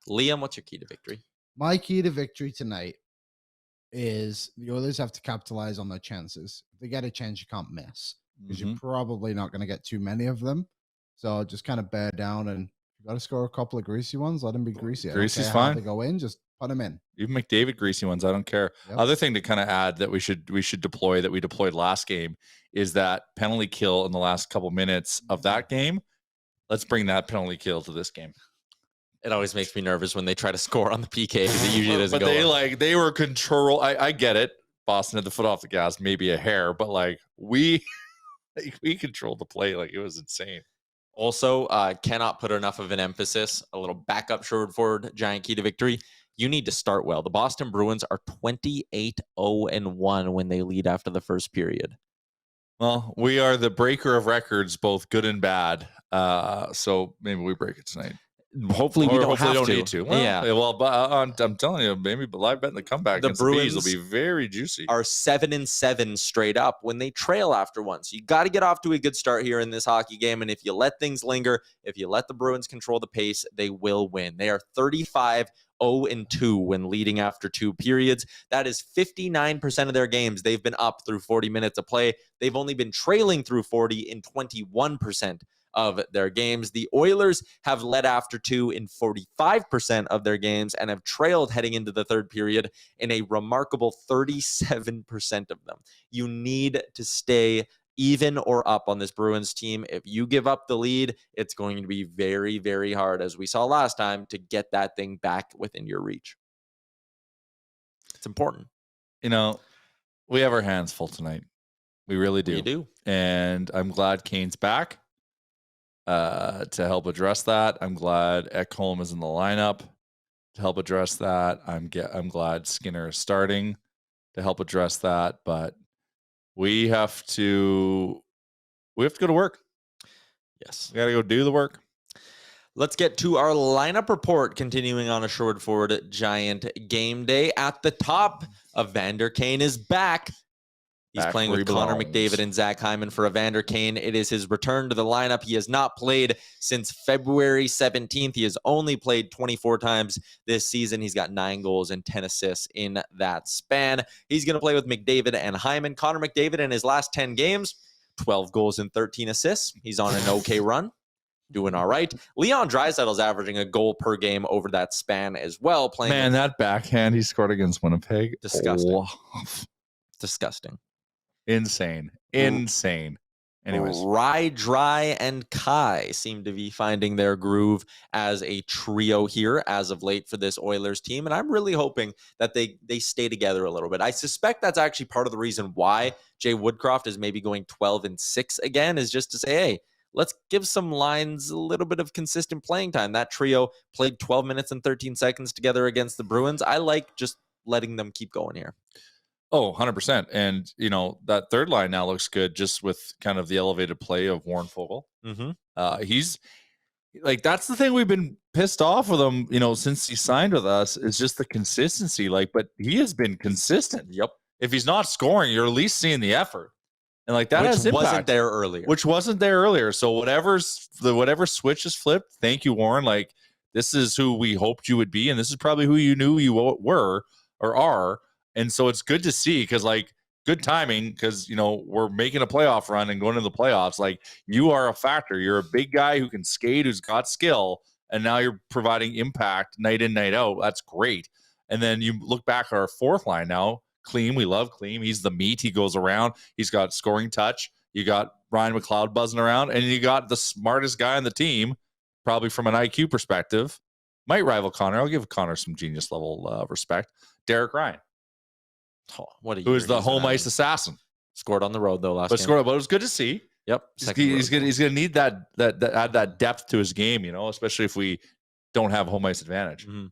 Liam, what's your key to victory? My key to victory tonight is the Oilers have to capitalize on their chances. If they get a chance, you can't miss because you're probably not going to get too many of them. So just kind of bear down, and you got to score a couple of greasy ones. Let them be greasy. Greasy's fine. How they go in, just put them in. Even McDavid greasy ones, I don't care. Yep. Other thing to kind of add that we should deploy that we deployed last game is that penalty kill in the last couple minutes of that game. Let's bring that penalty kill to this game. It always makes me nervous when they try to score on the PK because it usually doesn't go. But they were control. I get it. Boston had the foot off the gas, maybe a hair, but like we controlled the play. Like it was insane. Also, cannot put enough of an emphasis. A little backup forward giant key to victory. You need to start well. The Boston Bruins are 28-0-1 when they lead after the first period. Well, we are the breaker of records, both good and bad. So maybe we break it tonight. Hopefully we don't need to. Well, yeah. Well, but I'm telling you, maybe live bet in the comeback. The Bruins will be very juicy. Are 7-7 straight up when they trail after one. So you got to get off to a good start here in this hockey game. And if you let things linger, if you let the Bruins control the pace, they will win. They are 35-0-2 when leading after two periods. That is 59% of their games. They've been up through 40 minutes of play. They've only been trailing through 40 in 21% of their games. The Oilers have led after two in 45% of their games and have trailed heading into the third period in a remarkable 37% of them. You need to stay even or up on this Bruins team. If you give up the lead, it's going to be very, very hard, as we saw last time, to get that thing back within your reach. It's important. You know, we have our hands full tonight. We really do. We do. And I'm glad Kane's back to help address that. I'm glad Ekholm is in the lineup to help address that. I'm glad Skinner is starting to help address that. But we have to go to work. Yes. We got to go do the work. Let's get to our lineup report, continuing on a short forward giant game day. At the top, Evander Kane is back. He's playing with Connor McDavid and Zach Hyman for Evander Kane. It is his return to the lineup. He has not played since February 17th. He has only played 24 times this season. He's got 9 goals and 10 assists in that span. He's going to play with McDavid and Hyman. Connor McDavid in his last 10 games, 12 goals and 13 assists. He's on an okay run. Doing all right. Leon Draisaitl's averaging a goal per game over that span as well. That backhand he scored against Winnipeg. Disgusting. Oh. Disgusting. Insane. Anyways. Dry, and Kai seem to be finding their groove as a trio here as of late for this Oilers team. And I'm really hoping that they stay together a little bit. I suspect that's actually part of the reason why Jay Woodcroft is maybe going 12-6 again, is just to say, hey, let's give some lines a little bit of consistent playing time. That trio played 12 minutes and 13 seconds together against the Bruins. I like just letting them keep going here. Oh, 100%. And, you know, that third line now looks good just with kind of the elevated play of Warren Fogle. He's like, that's the thing we've been pissed off with him, you know, since he signed with us, is just the consistency. Like, but he has been consistent. Yep. If he's not scoring, you're at least seeing the effort. And like that has impact. Which wasn't there earlier. So whatever switch is flipped, thank you, Warren. Like, this is who we hoped you would be. And this is probably who you knew you were or are. And so it's good to see, because like good timing, because, you know, we're making a playoff run and going to the playoffs. Like, you are a factor. You're a big guy who can skate, who's got skill, and now you're providing impact night in, night out. That's great. And then you look back at our fourth line now. Clean, we love Clean. He's the meat. He goes around. He's got scoring touch. You got Ryan McLeod buzzing around, and you got the smartest guy on the team, probably from an IQ perspective. Might rival Connor. I'll give Connor some genius level respect. Derek Ryan. Oh, who is the home ice assassin? Scored on the road though last game. But it was good to see. Yep. He's gonna need that add that depth to his game, you know, especially if we don't have home ice advantage. Mm-hmm.